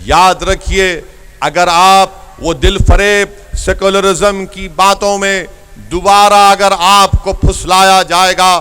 याद रखिए, अगर आप वो दिल फरेब सेकुलरिज्म की बातों में दोबारा अगर आपको फुसलाया जाएगा,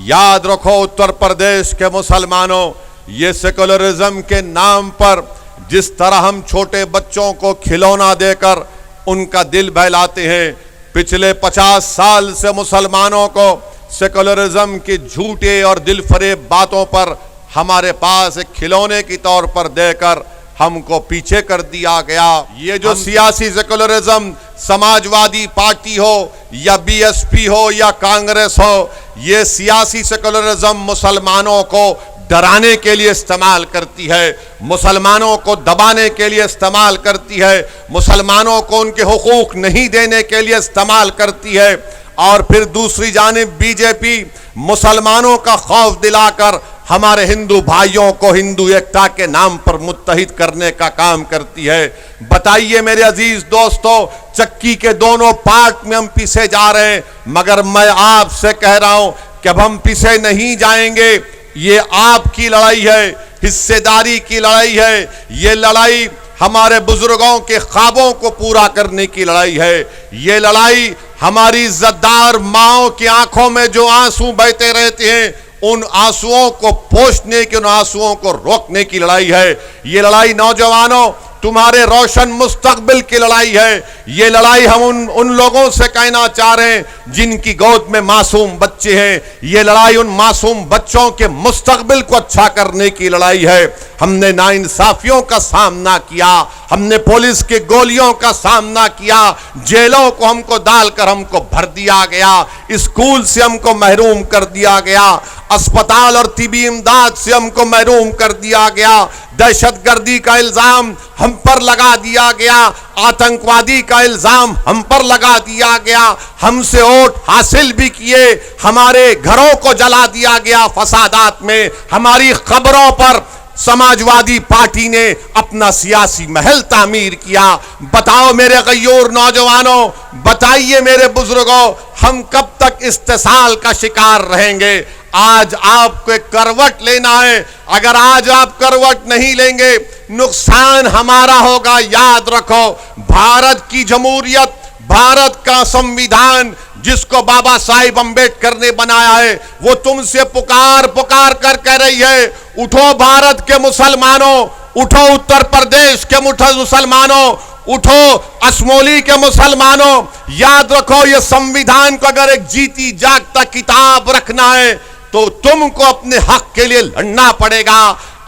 याद रखो उत्तर प्रदेश के मुसलमानों, ये सेकुलरिज्म के नाम पर जिस तरह हम छोटे बच्चों को खिलौना देकर उनका दिल बहलाते हैं, पिछले 50 साल से मुसलमानों को सेकुलरिज्म की झूठे और दिल फरेब बातों पर हमारे पास एक खिलौने की तौर पर देकर हमको पीछे कर दिया गया। ये जो सियासी सेकुलरिज्म समाजवादी पार्टी हो या बीएसपी हो या कांग्रेस हो, ये सियासी सेकुलरिज्म मुसलमानों को डराने के लिए इस्तेमाल करती है, मुसलमानों को दबाने के लिए इस्तेमाल करती है, मुसलमानों को उनके हुकूक नहीं देने के लिए इस्तेमाल करती है। और फिर दूसरी जानिब बीजेपी मुसलमानों का खौफ दिलाकर हमारे हिंदू भाइयों को हिंदू एकता के नाम पर मुत्तहिद करने का काम करती है। बताइए मेरे अजीज दोस्तों, चक्की के दोनों पार्ट में हम पीछे जा रहे हैं, मगर मैं आपसे कह रहा हूं कि अब हम पीछे नहीं जाएंगे। ये आपकी लड़ाई है, हिस्सेदारी की लड़ाई है, ये लड़ाई हमारे बुजुर्गों के ख्वाबों को पूरा करने की लड़ाई है। ये लड़ाई हमारी इज्जतदार माओं की आंखों में जो आंसू बहते रहते हैं, उन आंसुओं को पोंछने की, उन आंसुओं को रोकने की लड़ाई है। ये लड़ाई नौजवानों तुम्हारे रोशन मुस्तकबिल की लड़ाई है। ये लड़ाई हम उन लोगों से कहना चाह रहे हैं जिनकी गोद में मासूम बच्चे हैं। ये लड़ाई उन मासूम बच्चों के मुस्तकबिल को अच्छा करने की लड़ाई है। हमने नाइंसाफियों का सामना किया, हमने पुलिस की गोलियों का सामना किया, जेलों को हमको डालकर हमको भर दिया गया, स्कूल से हमको महरूम कर दिया गया, अस्पताल और तिबी इमदाद से हमको महरूम कर दिया गया, दहशतगर्दी का इल्जाम हम पर लगा दिया गया, आतंकवादी का इल्जाम हम पर लगा दिया गया, हमसे वोट हासिल भी किए, हमारे घरों को जला दिया गया फसादात में, हमारी खबरों पर समाजवादी पार्टी ने अपना सियासी महल तामीर किया। बताओ मेरे गयूर नौजवानों, बताइए मेरे बुजुर्गों, हम कब तक इस्तेसाल का शिकार रहेंगे? आज आपको एक करवट लेना है। अगर आज आप करवट नहीं लेंगे, नुकसान हमारा होगा। याद रखो, भारत की जमहूरियत, भारत का संविधान जिसको बाबा साहिब अंबेडकर ने बनाया है, वो तुमसे पुकार पुकार कर कह रही है, उठो भारत के मुसलमानों, उठो उत्तर प्रदेश के मुसलमानों, उठो असमोली के मुसलमानों। याद रखो, ये संविधान को अगर एक जीती जागता किताब रखना है तो तुमको अपने हक के लिए लड़ना पड़ेगा।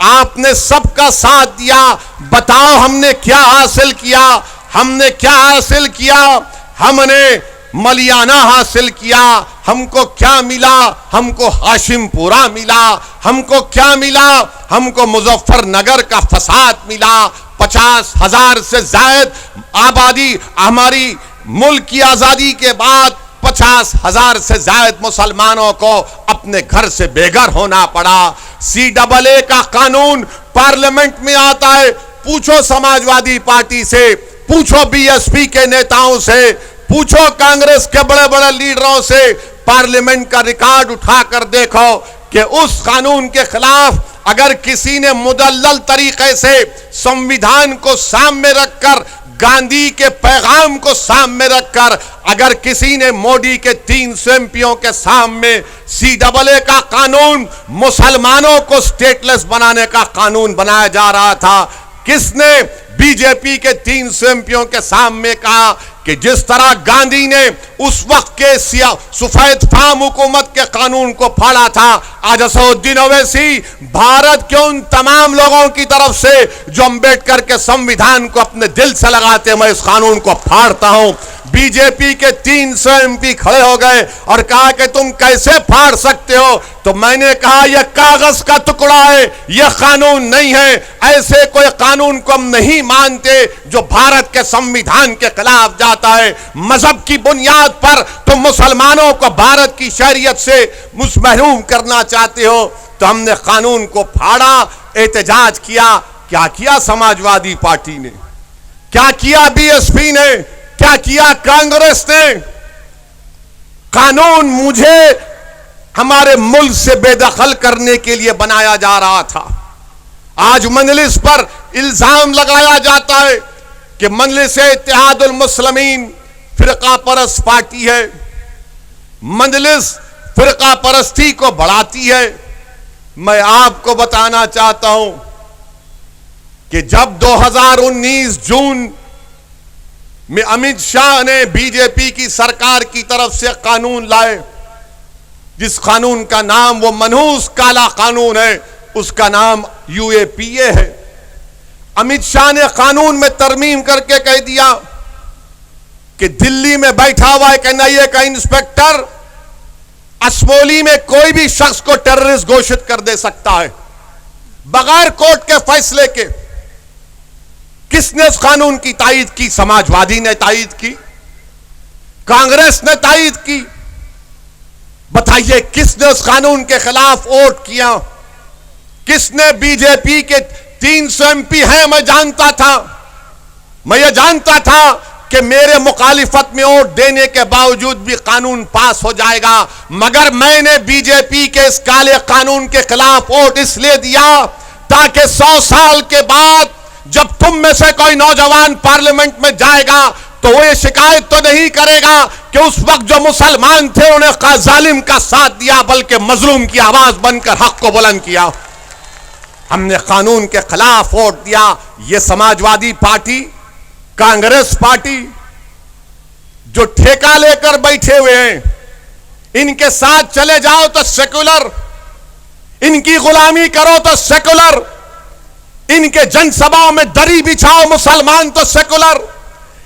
आपने सबका साथ दिया, बताओ हमने क्या हासिल किया? हमने क्या हासिल किया? हमने मलियाना हासिल किया। हमको क्या मिला? हमको हाशिमपुरा मिला। हमको क्या मिला? हमको मुजफ्फरनगर का फसाद मिला। 50,000 से ज्यादा आबादी, हमारी मुल्क की आजादी के बाद 50,000 से ज्यादा मुसलमानों को अपने घर से बेघर होना पड़ा। CAA का कानून पार्लियामेंट में आता है, पूछो समाजवादी पार्टी से, पूछो बीएसपी के नेताओं से, पूछो कांग्रेस के बड़े बड़े लीडरों से, पार्लियामेंट का रिकॉर्ड उठाकर देखो कि उस कानून के खिलाफ अगर किसी ने मुदल्लल तरीके से संविधान को सामने रखकर, गांधी के पैगाम को सामने रखकर, अगर किसी ने मोदी के 300 एमपियों के सामने CAA का कानून, मुसलमानों को स्टेटलेस बनाने का कानून बनाया जा रहा था, किसने बीजेपी के 300 एमपियों के सामने कहा कि जिस तरह गांधी ने उस वक्त के सफेद फाम हुकूमत के कानून को फाड़ा था, आज असदुद्दीन ओवैसी भारत के उन तमाम लोगों की तरफ से जो अंबेडकर के संविधान को अपने दिल से लगाते, मैं इस कानून को फाड़ता हूं। बीजेपी के 300 एमपी खड़े हो गए और कहा कि तुम कैसे फाड़ सकते हो? तो मैंने कहा यह कागज का टुकड़ा है, यह कानून नहीं है। ऐसे कोई कानून को हम नहीं मानते जो भारत के संविधान के खिलाफ जाता है। मजहब की बुनियाद पर तुम मुसलमानों को भारत की शरीयत से महरूम करना चाहते हो। तो हमने कानून को फाड़ा, एहतजाज किया। क्या किया समाजवादी पार्टी ने? क्या किया बीएसपी ने? क्या किया कांग्रेस ने? कानून मुझे हमारे मुल्क से बेदखल करने के लिए बनाया जा रहा था। आज मजलिस पर इल्जाम लगाया जाता है कि मजलिस-ए-इत्तेहादुल मुस्लिमीन फिरका परस्त पार्टी है, मजलिस फिरका परस्ती को बढ़ाती है। मैं आपको बताना चाहता हूं कि जब 2019 जून में अमित शाह ने बीजेपी की सरकार की तरफ से कानून लाए, जिस कानून का नाम वो मनहूस काला कानून है, उसका नाम यूएपीए है। अमित शाह ने कानून में तरमीम करके कह दिया कि दिल्ली में बैठा हुआ एक एनआईए का इंस्पेक्टर असमोली में कोई भी शख्स को टेररिस्ट घोषित कर दे सकता है बगैर कोर्ट के फैसले के। किसने उस कानून की तायीद की? समाजवादी ने तायीद की, कांग्रेस ने तायीद की। बताइए किसने उस कानून के खिलाफ वोट किया? किसने? बीजेपी के 300 एमपी हैं, मैं जानता था। मैं ये जानता था कि मेरे मुखालिफत में वोट देने के बावजूद भी कानून पास हो जाएगा, मगर मैंने बीजेपी के इस काले कानून के खिलाफ वोट इसलिए दिया ताकि 100 साल के बाद जब तुम में से कोई नौजवान पार्लियामेंट में जाएगा तो वो ये शिकायत तो नहीं करेगा कि उस वक्त जो मुसलमान थे उन्हें जालिम का साथ दिया, बल्कि मजलूम की आवाज बनकर हक को बुलंद किया। हमने कानून के खिलाफ वोट दिया। ये समाजवादी पार्टी, कांग्रेस पार्टी जो ठेका लेकर बैठे हुए हैं, इनके साथ चले जाओ तो सेकुलर, इनकी गुलामी करो तो सेकुलर, इनके जनसभाओं में दरी बिछाओ मुसलमान तो सेकुलर,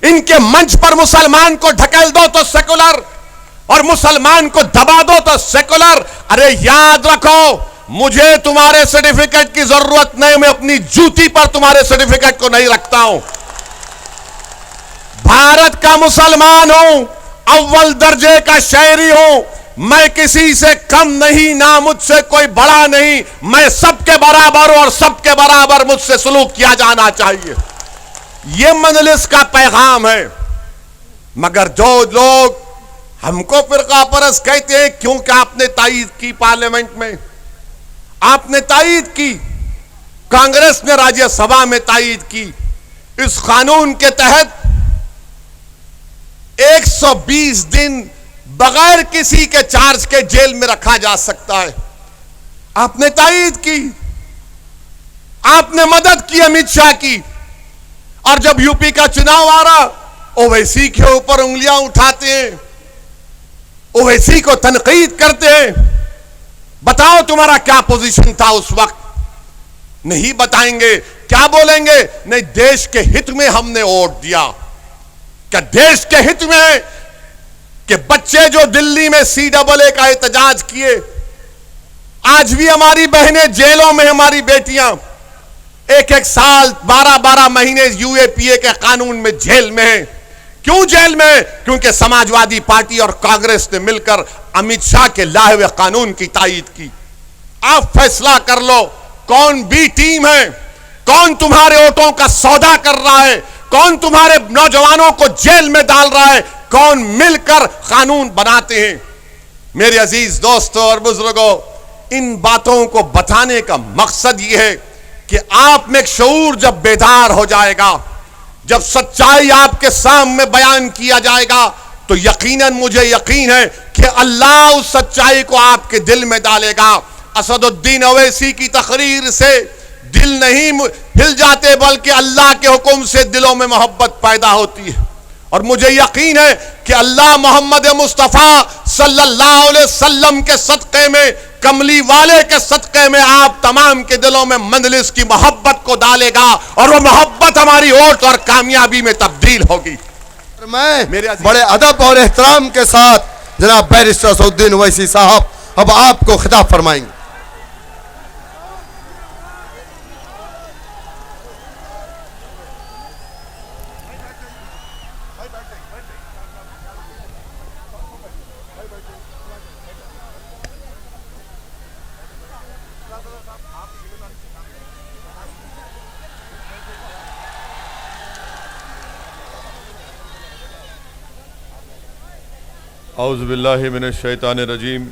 इनके मंच पर मुसलमान को ढकेल दो तो सेकुलर, और मुसलमान को दबा दो तो सेकुलर। अरे याद रखो, मुझे तुम्हारे सर्टिफिकेट की जरूरत नहीं, मैं अपनी जूती पर तुम्हारे सर्टिफिकेट को नहीं रखता हूं। भारत का मुसलमान हूं, अव्वल दर्जे का शहरी हूं, मैं किसी से कम नहीं, ना मुझसे कोई बड़ा नहीं, मैं सबके बराबर हूं और सबके बराबर मुझसे सलूक किया जाना चाहिए। यह मजलिस का पैगाम है। मगर जो लोग हमको फिरका परस्त कहते हैं, क्योंकि आपने तायीद की पार्लियामेंट में, आपने तायीद की, कांग्रेस ने राज्यसभा में तायीद की। इस कानून के तहत 120 दिन बगैर किसी के चार्ज के जेल में रखा जा सकता है। आपने तायीद की, आपने मदद की अमित शाह की, और जब यूपी का चुनाव आ रहा, ओवैसी के ऊपर उंगलियां उठाते हैं, ओवैसी को तनकीद करते हैं। बताओ तुम्हारा क्या पोजीशन था उस वक्त? नहीं बताएंगे। क्या बोलेंगे? नहीं, देश के हित में हमने वोट दिया। क्या देश के हित में है कि बच्चे जो दिल्ली में CAA का एहतजाज किए, आज भी हमारी बहनें जेलों में, हमारी बेटियां 1-1 साल 12-12 महीने यूएपीए के कानून में जेल में हैं। क्यों जेल में? क्योंकि समाजवादी पार्टी और कांग्रेस ने मिलकर अमित शाह के लाए हुए कानून की तायीद की। आप फैसला कर लो, कौन बी टीम है, कौन तुम्हारे वोटों का सौदा कर रहा है, कौन तुम्हारे नौजवानों को जेल में डाल रहा है, कौन मिलकर कानून बनाते हैं। मेरे अजीज दोस्तों और बुजुर्गों, इन बातों को बताने का मकसद यह है कि आप में एक शऊर जब बेदार हो जाएगा, जब सच्चाई आपके सामने बयान किया जाएगा, तो यकीनन मुझे यकीन है कि अल्लाह उस सच्चाई को आपके दिल में डालेगा। असदुद्दीन ओवैसी की तकरीर से दिल नहीं हिल जाते, बल्कि अल्लाह के हुक्म से दिलों में मोहब्बत पैदा होती है। और मुझे यकीन है कि अल्लाह मोहम्मद मुस्तफ़ा सल्लल्लाहु अलैहि वसल्लम के सदक़े में, कमली वाले के सदक़े में आप तमाम के दिलों में मजलिस की मोहब्बत को डालेगा, और वो मोहब्बत हमारी वोट और कामयाबी में तब्दील होगी। मैं बड़े अदब और एहतराम के साथ जनाब बैरिस्टर असदुद्दीन ओवैसी साहब अब आपको खिताब फरमाएंगे। औज़ुबिल्लाहि मिनश शैतानिर रजीम,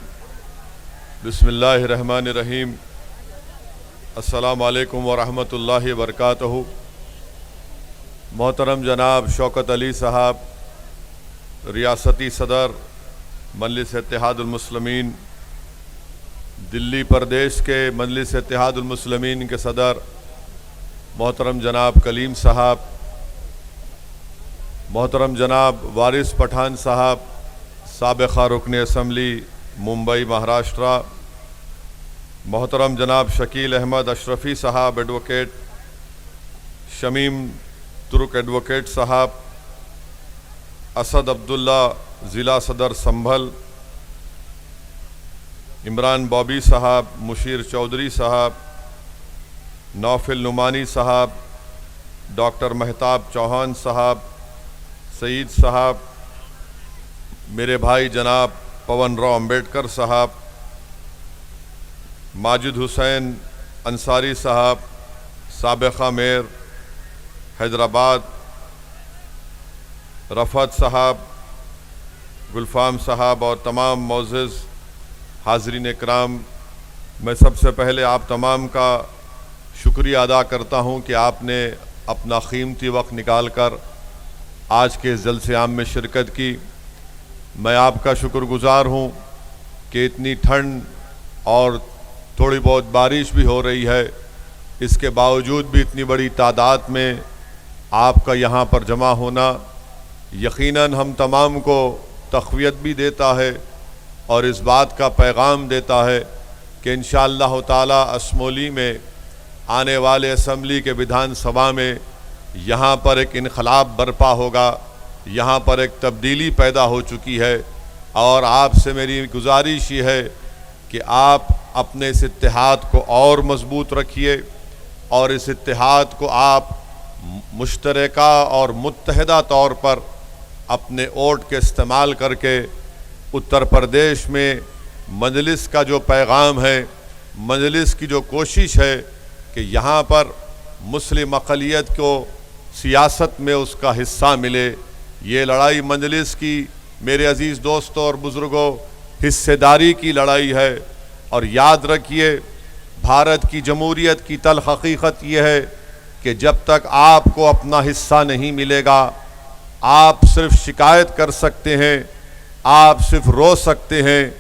बिस्मिल्लाहिर रहमानिर रहीम। अस्सलामु अलैकुम वरहमतुल्लाहि वबरकातुहू। मोहतरम जनाब शौकत अली साहब, रियासती सदर मजलिस इत्तेहादुल मुस्लिमीन, दिल्ली प्रदेश के मजलिस इत्तेहादुल मुस्लिमीन के सदर मोहतरम जनाब कलीम साहब, मोहतरम जनाब वारिस पठान साहब, साबिक़ा रुकन असम्बली मुंबई महाराष्ट्र, मोहतरम जनाब शकील अहमद अशरफ़ी साहब एडवोकेट, शमीम तुर्क एडवोकेट साहब, असद अब्दुल्ला ज़िला सदर संभल, इमरान बॉबी साहब, मुशीर चौधरी साहब, नौफिल नुमानी साहब, डॉक्टर महताब चौहान साहब, सईद साहब, मेरे भाई जनाब पवन राव अम्बेडकर साहब, माजिद हुसैन अंसारी साहब, साबिक़ा मेयर हैदराबाद, रफ़त साहब, गुलफाम साहब और तमाम मोअज़्ज़िज़ हाज़रीन इकराम, मैं सबसे पहले आप तमाम का शुक्रिया अदा करता हूँ कि आपने अपना कीमती वक्त निकाल कर आज के इस जलसे आम में शिरकत की। मैं आपका शुक्रगुज़ार हूँ कि इतनी ठंड और थोड़ी बहुत बारिश भी हो रही है, इसके बावजूद भी इतनी बड़ी तादाद में आपका यहाँ पर जमा होना यकीनन हम तमाम को तक़वियत भी देता है और इस बात का पैगाम देता है कि इंशाअल्लाह ताला असमोली में आने वाले असम्बली के विधान सभा में यहाँ पर एक इनक़लाब बर्पा होगा, यहाँ पर एक तब्दीली पैदा हो चुकी है। और आपसे मेरी गुजारिश ये है कि आप अपने इस इत्तेहाद को और मज़बूत रखिए और इस इत्तेहाद को आप मुश्तरका और मुत्तहिदा तौर पर अपने वोट के इस्तेमाल करके उत्तर प्रदेश में मजलिस का जो पैगाम है, मजलिस की जो कोशिश है कि यहाँ पर मुस्लिम अक़लियत को सियासत में उसका हिस्सा मिले, ये लड़ाई मजलिस की मेरे अज़ीज़ दोस्तों और बुज़ुर्गों हिस्सेदारी की लड़ाई है। और याद रखिए, भारत की जमहूरियत की तल्ख़ हकीकत यह है कि जब तक आपको अपना हिस्सा नहीं मिलेगा, आप सिर्फ शिकायत कर सकते हैं, आप सिर्फ रो सकते हैं,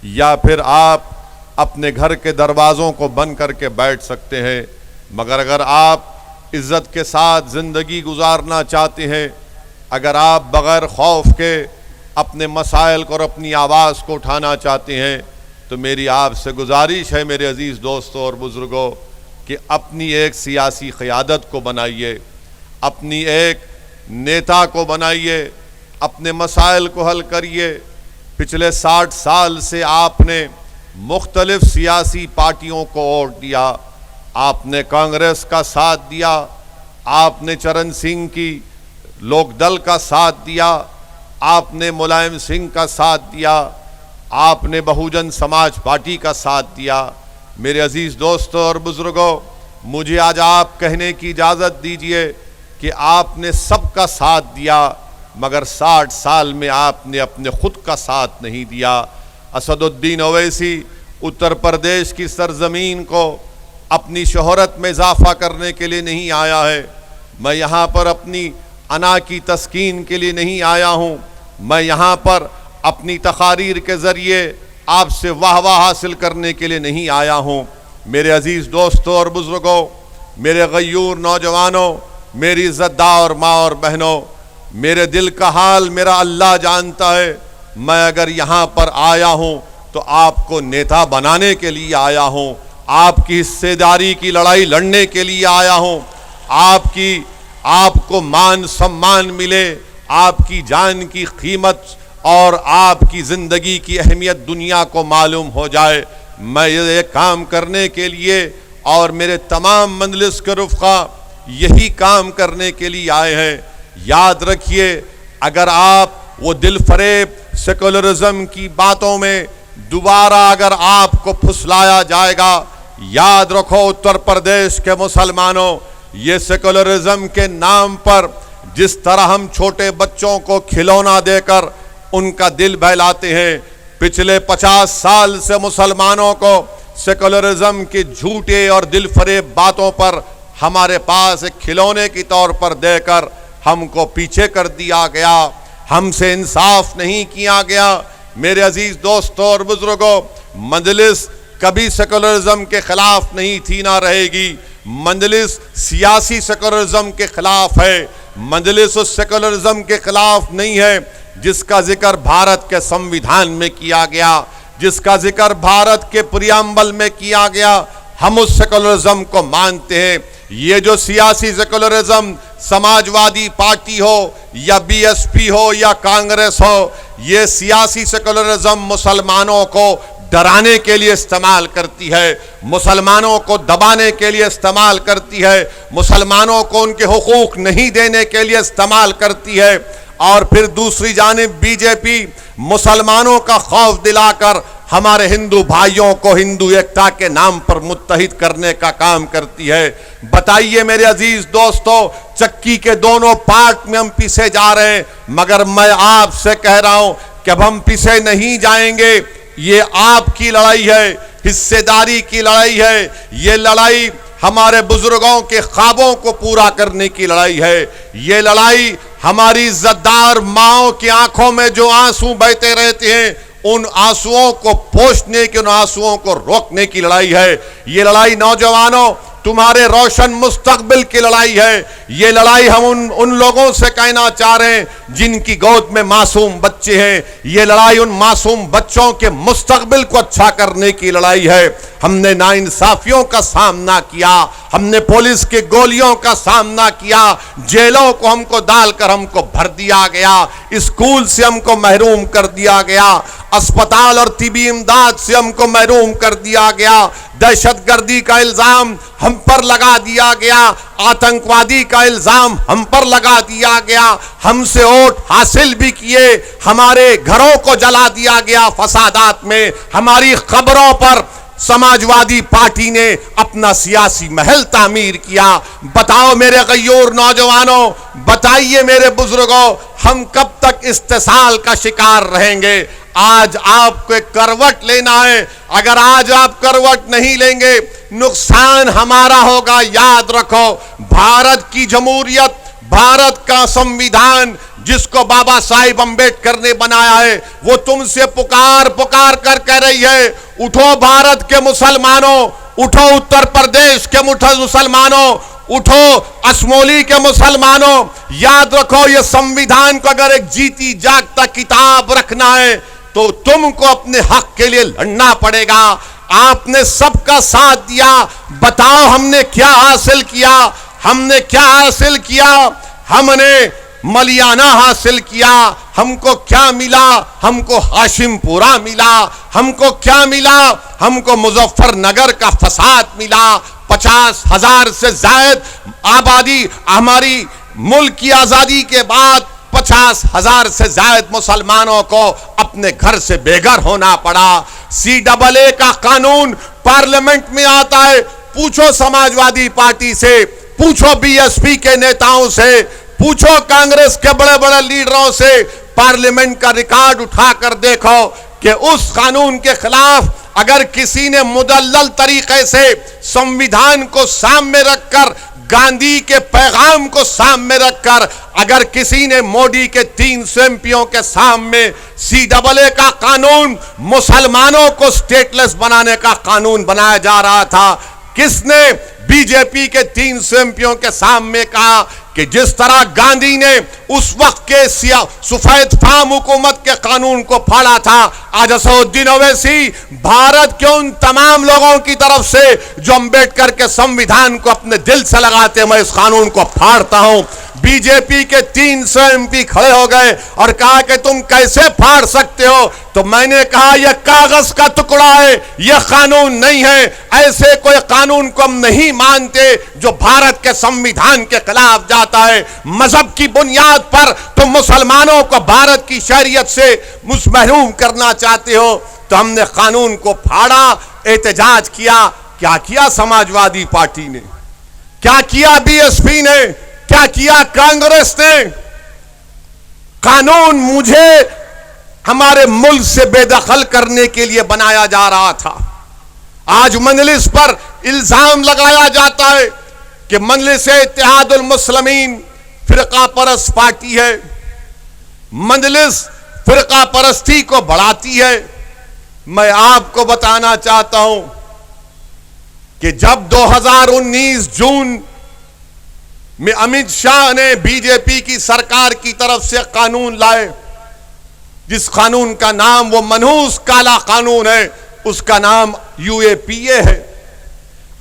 या फिर आप अपने घर के दरवाज़ों को बंद करके बैठ सकते हैं। मगर अगर आप इज़्ज़त के साथ ज़िंदगी गुजारना चाहते हैं, अगर आप बग़ैर खौफ के अपने मसाइल को और अपनी आवाज़ को उठाना चाहते हैं, तो मेरी आपसे गुजारिश है मेरे अज़ीज़ दोस्तों और बुज़ुर्गों कि अपनी एक सियासी क़यादत को बनाइए, अपनी एक नेता को बनाइए, अपने मसाइल को हल करिए। पिछले 60 साल से आपने मुख्तलिफ़ सियासी पार्टियों को वोट दिया, आपने कांग्रेस का साथ दिया, आपने चरण सिंह की लोकदल का साथ दिया, आपने मुलायम सिंह का साथ दिया, आपने बहुजन समाज पार्टी का साथ दिया। मेरे अज़ीज़ दोस्तों और बुज़ुर्गों, मुझे आज आप कहने की इजाज़त दीजिए कि आपने सबका साथ दिया, मगर 60 साल में आपने अपने ख़ुद का साथ नहीं दिया। असदुद्दीन ओवैसी उत्तर प्रदेश की सरज़मीन को अपनी शोहरत में इजाफ़ा करने के लिए नहीं आया है। मैं यहाँ पर अपनी अना की तस्कीन के लिए नहीं आया हूँ। मैं यहाँ पर अपनी तकारीर के ज़रिए आपसे वाह-वाह हासिल करने के लिए नहीं आया हूँ। मेरे अज़ीज़ दोस्तों और बुज़ुर्गों, मेरे गयूर नौजवानों, मेरी इज़्ज़तदार माँ और बहनों, मेरे दिल का हाल मेरा अल्लाह जानता है। मैं अगर यहाँ पर आया हूँ तो आपको नेता बनाने के लिए आया हूँ, आपकी हिस्सेदारी की लड़ाई लड़ने के लिए आया हूँ, आपको मान सम्मान मिले, आपकी जान की कीमत और आपकी ज़िंदगी की अहमियत दुनिया को मालूम हो जाए। मैं ये काम करने के लिए और मेरे तमाम मजलिस के रुफ़क़ा यही काम करने के लिए आए हैं। याद रखिए, अगर आप वो दिल फरेब सेकुलरिज़म की बातों में दोबारा अगर आपको फुसलाया जाएगा, याद रखो उत्तर प्रदेश के मुसलमानों, ये सेकुलरिज़म के नाम पर जिस तरह हम छोटे बच्चों को खिलौना देकर उनका दिल बहलाते हैं, पिछले 50 साल से मुसलमानों को सेकुलरिज्म के झूठे और दिलफरेब बातों पर हमारे पास एक खिलौने के तौर पर देकर हमको पीछे कर दिया गया, हमसे इंसाफ नहीं किया गया। मेरे अजीज दोस्तों और बुजुर्गों, मजलिस कभी सेकुलरिज्म के खिलाफ नहीं थी, ना रहेगी। मजलिस सियासी सेकुलरिज्म के खिलाफ है। मजलिस उस सेकुलरिज्म के खिलाफ नहीं है जिसका जिक्र भारत के संविधान में किया गया, जिसका जिक्र भारत के प्रियम्बल में किया गया। हम उस सेकुलरिज्म को मानते हैं। ये जो सियासी सेकुलरिज्म समाजवादी पार्टी हो या बीएसपी हो या कांग्रेस हो, ये सियासी सेकुलरिज्म मुसलमानों को डराने के लिए इस्तेमाल करती है, मुसलमानों को दबाने के लिए इस्तेमाल करती है, मुसलमानों को उनके हुकूक नहीं देने के लिए इस्तेमाल करती है। और फिर दूसरी जानिब बीजेपी मुसलमानों का खौफ दिलाकर हमारे हिंदू भाइयों को हिंदू एकता के नाम पर मुत्तहिद करने का काम करती है। बताइए मेरे अजीज दोस्तों, चक्की के दोनों पार्ट में हम पीछे जा रहे हैं, मगर मैं आपसे कह रहा हूं कि अब हम पीछे नहीं जाएंगे। ये आपकी लड़ाई है, हिस्सेदारी की लड़ाई है। ये लड़ाई हमारे बुजुर्गों के ख्वाबों को पूरा करने की लड़ाई है। ये लड़ाई हमारी इज्जतदार माओ की आंखों में जो आंसू बहते रहते हैं, उन आंसुओं को पोंछने की, उन आंसुओं को रोकने की लड़ाई है। ये लड़ाई नौजवानों, तुम्हारे रोशन मुस्तकबिल की लड़ाई है। ये लड़ाई हम उन लोगों से कहना चाह रहे हैं जिनकी गोद में मासूम बच्चे हैं। ये लड़ाई उन मासूम बच्चों के मुस्तकबिल को अच्छा करने की लड़ाई है। हमने नाइंसाफियों का सामना किया, हमने पुलिस की गोलियों का सामना किया, जेलों को हमको डालकर हमको भर दिया गया, स्कूल से हमको महरूम कर दिया गया, अस्पताल और तिबी इमदाद से हमको महरूम कर दिया गया, दहशतगर्दी का इल्जाम हम पर लगा दिया गया, आतंकवादी का इल्जाम हम पर लगा दिया गया, हमसे वोट हासिल भी किए, हमारे घरों को जला दिया गया फसादात में, हमारी खबरों पर समाजवादी पार्टी ने अपना सियासी महल तामीर किया। बताओ मेरे गयूर नौजवानों, बताइए मेरे बुजुर्गों, हम कब तक इस्तेसाल का शिकार रहेंगे? आज आपको एक करवट लेना है। अगर आज आप करवट नहीं लेंगे, नुकसान हमारा होगा। याद रखो, भारत की जमहूरियत, भारत का संविधान जिसको बाबा साहिब अंबेडकर ने बनाया है, वो तुमसे पुकार पुकार कर कह रही है, उठो भारत के मुसलमानों, उठो उत्तर प्रदेश के मुसलमानों, उठो असमोली के मुसलमानों। याद रखो, ये संविधान को अगर एक जीती जागता किताब रखना है तो तुमको अपने हक के लिए लड़ना पड़ेगा। आपने सबका साथ दिया, बताओ हमने क्या हासिल किया? हमने क्या हासिल किया? हमने मलियाना हासिल किया। हमको क्या मिला? हमको हाशिमपुरा मिला। हमको क्या मिला? हमको मुजफ्फरनगर का फसाद मिला। 50,000 से जायद आबादी, हमारी मुल्क की आजादी के बाद 50,000 से जायद मुसलमानों को अपने घर से बेघर होना पड़ा। CAA का कानून पार्लियामेंट में आता है, पूछो समाजवादी पार्टी से, पूछो BSP के नेताओं से, पूछो कांग्रेस के बड़े बड़े लीडरों से, पार्लियामेंट का रिकॉर्ड उठाकर देखो कि उस कानून के खिलाफ अगर किसी ने मुदल्लल तरीके से संविधान को सामने रखकर, गांधी के पैगाम को सामने रखकर, अगर किसी ने मोदी के 300 MPओं के सामने CAA का कानून, मुसलमानों को स्टेटलेस बनाने का कानून बनाया जा रहा था, किसने बीजेपी के 300 MPओं के सामने कहा कि जिस तरह गांधी ने उस वक्त के सफेद फाम हुकूमत के कानून को फाड़ा था, आज असदुद्दीन ओवैसी भारत के उन तमाम लोगों की तरफ से जो अंबेडकर के संविधान को अपने दिल से लगाते हैं, मैं इस कानून को फाड़ता हूं। बीजेपी के 300 MP खड़े हो गए और कहा कि तुम कैसे फाड़ सकते हो? तो मैंने कहा यह कागज का टुकड़ा है, यह कानून नहीं है। ऐसे कोई कानून को हम नहीं मानते जो भारत के संविधान के खिलाफ जाता है। मजहब की बुनियाद पर तुम मुसलमानों को भारत की शरीयत से महरूम करना चाहते हो। तो हमने कानून को फाड़ा, एहतजाज किया। क्या किया समाजवादी पार्टी ने? क्या किया BSP ने? क्या किया कांग्रेस ने? कानून मुझे हमारे मुल्क से बेदखल करने के लिए बनाया जा रहा था। आज मजलिस पर इल्जाम लगाया जाता है कि मजलिस इत्तेहादुल मुस्लिमीन फिरका परस्त पार्टी है, मजलिस फिरका परस्ती को बढ़ाती है। मैं आपको बताना चाहता हूं कि जब 2019 जून में अमित शाह ने बीजेपी की सरकार की तरफ से कानून लाए, जिस कानून का नाम वो मनहूस काला कानून है, उसका नाम यूएपीए है।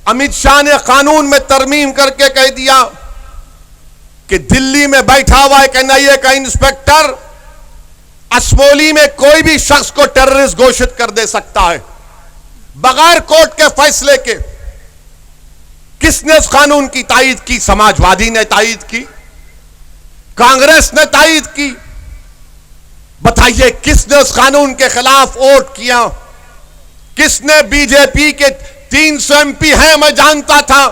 अमित शाह ने कानून में तरमीम करके कह दिया कि दिल्ली में बैठा हुआ एक एनआईए का इंस्पेक्टर असमोली में कोई भी शख्स को टेररिस्ट घोषित कर दे सकता है बगैर कोर्ट के फैसले के। किसने उस कानून की तायीद की? समाजवादी ने तायीद की, कांग्रेस ने तायीद की। बताइए किसने उस कानून के खिलाफ वोट किया? किसने? बीजेपी के 300 एमपी हैं, मैं जानता था।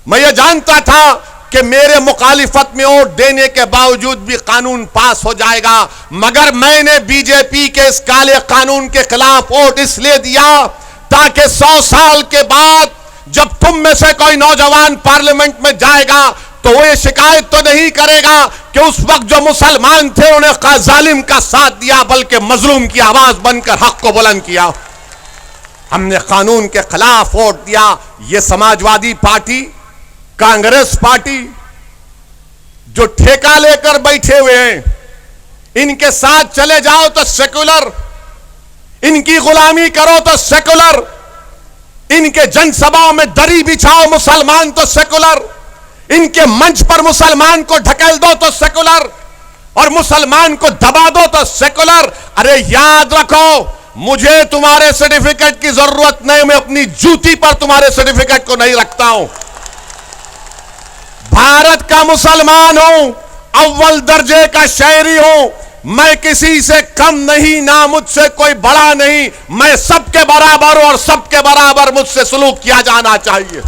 मैं ये जानता था कि मेरे मुखालिफत में वोट देने के बावजूद भी कानून पास हो जाएगा, मगर मैंने बीजेपी के इस काले कानून के खिलाफ वोट इसलिए दिया ताकि 100 साल के बाद जब तुम में से कोई नौजवान पार्लियामेंट में जाएगा तो वो ये शिकायत तो नहीं करेगा कि उस वक्त जो मुसलमान थे उन्हें जालिम का साथ दिया, बल्कि मजलूम की आवाज बनकर हक को बुलंद किया। हमने कानून के खिलाफ वोट दिया। ये समाजवादी पार्टी, कांग्रेस पार्टी जो ठेका लेकर बैठे हुए हैं, इनके साथ चले जाओ तो सेकुलर, इनकी गुलामी करो तो सेकुलर, इनके जनसभाओं में दरी बिछाओ मुसलमान तो सेकुलर, इनके मंच पर मुसलमान को ढकेल दो तो सेकुलर, और मुसलमान को दबा दो तो सेकुलर। अरे याद रखो, मुझे तुम्हारे सर्टिफिकेट की जरूरत नहीं, मैं अपनी जूती पर तुम्हारे सर्टिफिकेट को नहीं रखता हूं। भारत का मुसलमान हूं, अव्वल दर्जे का शहरी हूं, मैं किसी से कम नहीं, ना मुझसे कोई बड़ा नहीं, मैं सबके बराबर हूं और सबके बराबर मुझसे सलूक किया जाना चाहिए।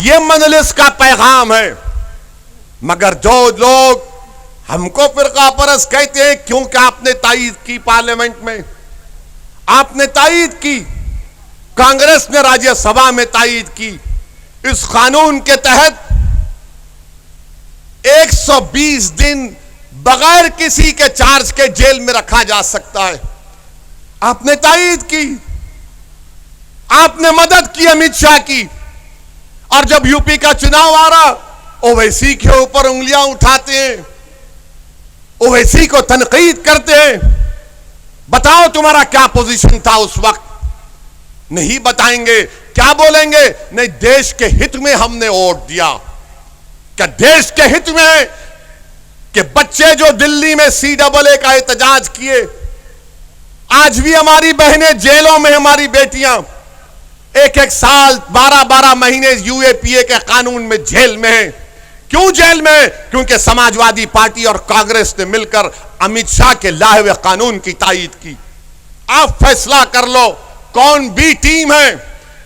यह मजलिस का पैगाम है। मगर जो लोग हमको फिरका परस्त कहते हैं, क्योंकि आपने तायीद की पार्लियामेंट में, आपने तायीद की, कांग्रेस ने राज्यसभा में तायीद की। इस कानून के तहत 120 दिन बगैर किसी के चार्ज के जेल में रखा जा सकता है। आपने तायीद की, आपने मदद की अमित शाह की, और जब यूपी का चुनाव आ रहा, ओवैसी के ऊपर उंगलियां उठाते हैं, ओवैसी को तनकीद करते हैं। बताओ तुम्हारा क्या पोजीशन था उस वक्त? नहीं बताएंगे। क्या बोलेंगे? नहीं, देश के हित में हमने वोट दिया। क्या देश के हित में है कि बच्चे जो दिल्ली में CAA का एहतजाज किए, आज भी हमारी बहनें जेलों में, हमारी बेटियां 1-1 साल 12-12 महीने यूएपीए के कानून में जेल में हैं। क्यों जेल में? क्योंकि समाजवादी पार्टी और कांग्रेस ने मिलकर अमित शाह के लाए हुए कानून की तायीद की। आप फैसला कर लो, कौन बी टीम है,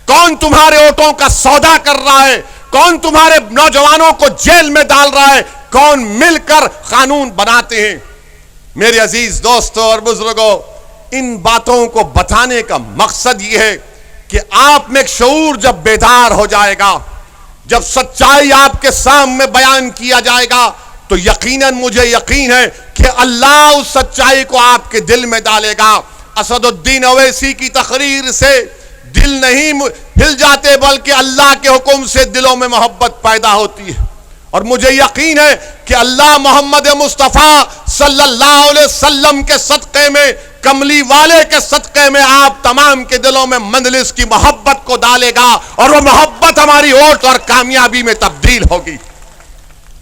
कौन तुम्हारे वोटों का सौदा कर रहा है, कौन तुम्हारे नौजवानों को जेल में डाल रहा है, कौन मिलकर कानून बनाते हैं। मेरे अजीज दोस्तों और बुजुर्गों, इन बातों को बताने का मकसद यह है कि आप में एक शऊर जब बेदार हो जाएगा, जब सच्चाई आपके सामने बयान किया जाएगा, तो यकीनन मुझे यकीन है कि अल्लाह उस सच्चाई को आपके दिल में डालेगा। असदुद्दीन ओवैसी की तकरीर से दिल नहीं हिल जाते, बल्कि अल्लाह के हुक्म से दिलों में मोहब्बत पैदा होती है। और मुझे यकीन है कि अल्लाह मोहम्मद मुस्तफ़ा सल्लल्लाहु अलैहि वसल्लम के सदक़े में, कमली वाले के सदक़े में आप तमाम के दिलों में मजलिस की मोहब्बत को डालेगा, और वो मोहब्बत हमारी वोट और कामयाबी में तब्दील होगी।